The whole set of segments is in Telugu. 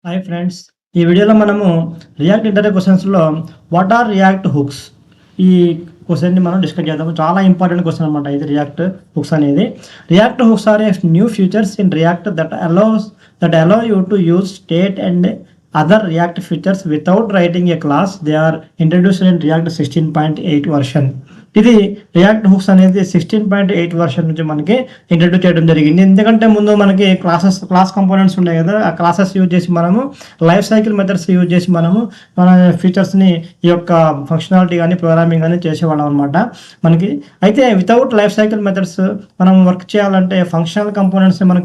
Hi friends. ఈ వీడియోలో మనము రియాక్ట్ ఇంటర్వ్యూ క్వశ్చన్స్‌లో వాట్ ఆర్ రియాక్ట్ హుక్స్? ఈ క్వశ్చన్‌ని మనం డిస్కస్ చేద్దాము. చాలా ఇంపార్టెంట్ క్వశ్చన్ అనమాట ఇది రియాక్ట్ హుక్స్ అనేది. React hooks are a new features in React that allow you to use state and other React features without writing a class. They are introduced in React 16.8 version. ఇది రియాక్ట్ హుక్స్ అనేది 16.8 వర్షన్ నుంచి మనకి ఇంట్రడ్యూస్ చేయడం జరిగింది. ఎందుకంటే ముందు మనకి క్లాస్ కంపోనెంట్స్ ఉన్నాయి కదా, ఆ క్లాసెస్ యూజ్ చేసి మనము లైఫ్ సైకిల్ మెథడ్స్ యూజ్ చేసి మనము మన ఫీచర్స్ని ఈ యొక్క ఫంక్షనాలిటీ కానీ ప్రోగ్రామింగ్ కానీ చేసేవాళ్ళం అనమాట మనకి. అయితే వితౌట్ లైఫ్ సైకిల్ మెథడ్స్ మనం వర్క్ చేయాలంటే ఫంక్షనల్ కంపోనెంట్స్ మనం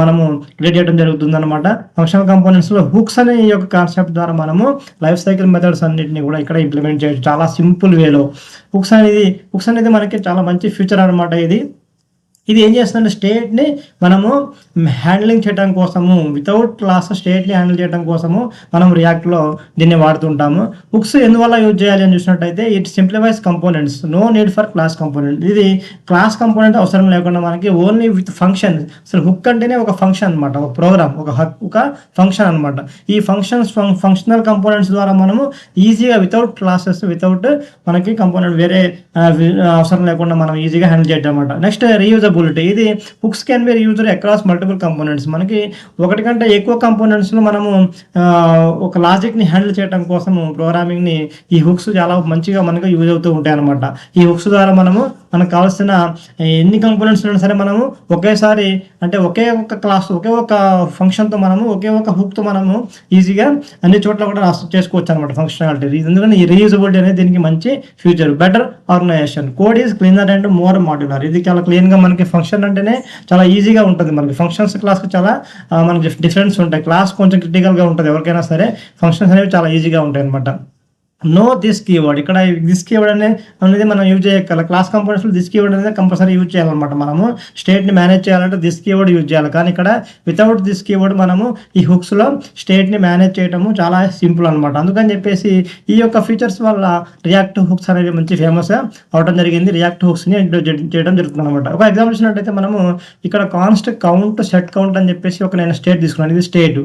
మనము క్రియేట్ చేయడం జరుగుతుంది అనమాట. ఫంక్షనల్ కంపోనెంట్స్లో హుక్స్ అనే ఈ యొక్క కాన్సెప్ట్ ద్వారా మనము లైఫ్ సైకిల్ మెథడ్స్ అన్నింటినీ కూడా ఇక్కడ ఇంప్లిమెంట్ చేయొచ్చు చాలా సింపుల్ వేలో. హుక్స్ అనేది మనకి చాలా మంచి ఫీచర్ అనమాట. ఇది ఏం చేస్తుందంటే స్టేట్ని మనము హ్యాండ్లింగ్ చేయడం కోసము, వితౌట్ క్లాస్ స్టేట్ని హ్యాండిల్ చేయడం కోసము మనం రియాక్ట్లో దీన్ని వాడుతుంటాము. హుక్స్ ఎందువల్ల యూజ్ చేయాలి అని చూసినట్టయితే it simplifies components, no need for class component. ఇది క్లాస్ కంపోనెంట్ అవసరం లేకుండా మనకి ఓన్లీ విత్ ఫంక్షన్. అసలు హుక్ అంటేనే ఒక ఫంక్షన్ అనమాట, ఒక ప్రోగ్రామ్, ఒక ఫంక్షన్ అనమాట. ఈ ఫంక్షనల్ కంపోనెంట్స్ ద్వారా మనము ఈజీగా వితౌట్ క్లాసెస్, వితౌట్ మనకి కంపోనెంట్ వేరే అవసరం లేకుండా మనం ఈజీగా హ్యాండిల్ చేయడం అనమాట. Next reusability. ఇది hooks can be used across multiple components. మనకి ఒకటి కంటే ఎక్కువ కంపోనెంట్స్లో మనము ఒక లాజిక్ని హ్యాండిల్ చేయడం కోసము ప్రోగ్రామింగ్ని ఈ హుక్స్ చాలా మంచిగా మనకు యూజ్ అవుతూ ఉంటాయి అనమాట. ఈ హుక్స్ ద్వారా మనకు కావాల్సిన ఎన్ని కంపోనెంట్స్ ఉన్నా సరే మనము ఒకేసారి అంటే ఒకే ఒక క్లాస్, ఒకే ఒక ఫంక్షన్తో మనము ఒకే ఒక హుక్తో మనము ఈజీగా అన్ని చోట్ల కూడా చేసుకోవచ్చు అనమాట ఫంక్షనాలిటీ. ఎందుకంటే ఈ రీయూజబిలిటీ అనేది దీనికి మంచి future. Better organization. Code is cleaner and more modular. ఇది చాలా క్లీన్గా మనకి ఫంక్షన్ అంటేనే చాలా ఈజీగా ఉంటుంది. మనకి ఫంక్షన్స్ క్లాస్కి చాలా మనకి డిఫరెన్స్ ఉంటాయి. క్లాస్ కొంచెం క్రిటికల్గా ఉంటుంది ఎవరికైనా సరే, ఫంక్షన్స్ అనేవి చాలా ఈజీగా ఉంటాయి అనమాట. No this keyword. ఇక్కడ దిస్ కీవర్డ్ అనేది మనం యూజ్ చేయగల క్లాస్ కంపోనెంట్స్లో దిస్ కీవర్డ్ అనేది కంపల్సరీ యూజ్ చేయాలన్నమాట. మనము స్టేట్ని మేనేజ్ చేయాలంటే దిస్ కీవర్డ్ యూజ్ చేయాలి. కానీ ఇక్కడ వితౌట్ దిస్ కీవర్డ్ మనము ఈ హుక్స్లో స్టేట్ని మేనేజ్ చేయడము చాలా సింపుల్ అనమాట. అందుకని చెప్పేసి ఈ యొక్క ఫీచర్స్ వల్ల రియాక్ట్ హుక్స్ అనేది మంచి ఫేమస్ అవడం జరిగింది. రియాక్ట్ హుక్స్ని చేయడం జరుగుతుంది అనమాట. ఒక ఎగ్జాంపుల్ ఇచ్చినట్టయితే మనము ఇక్కడ కాన్స్ట్ కౌంట్, సెట్ కౌంట్ అని చెప్పేసి నేను స్టేట్ తీసుకున్నాను. ఇది స్టేట్.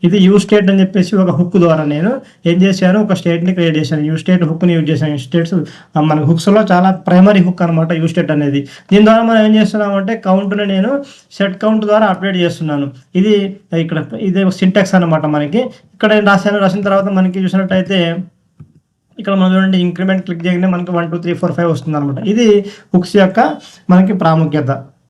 ఇది యూ స్టేట్ అని చెప్పేసి ఒక హుక్ ద్వారా నేను ఏం చేశాను, ఒక స్టేట్ని క్రియేట్ చేశాను. యూ స్టేట్ హుక్ని యూజ్ చేశాను. స్టేట్స్ మన హుక్స్లో చాలా ప్రైమరీ హుక్ అనమాట యూ స్టేట్ అనేది. దీని ద్వారా మనం ఏం చేస్తున్నామంటే కౌంట్ని నేను సెట్ కౌంట్ ద్వారా అప్డేట్ చేస్తున్నాను. ఇది సింటాక్స్ అనమాట. మనకి ఇక్కడ నేను రాసిన తర్వాత మనకి చూసినట్టయితే ఇక్కడ మనం చూడండి ఇంక్రిమెంట్ క్లిక్ చేయగానే మనకి 1 2 3 4 5 వస్తుంది అనమాట. ఇది హుక్స్ యొక్క మనకి ప్రాముఖ్యత.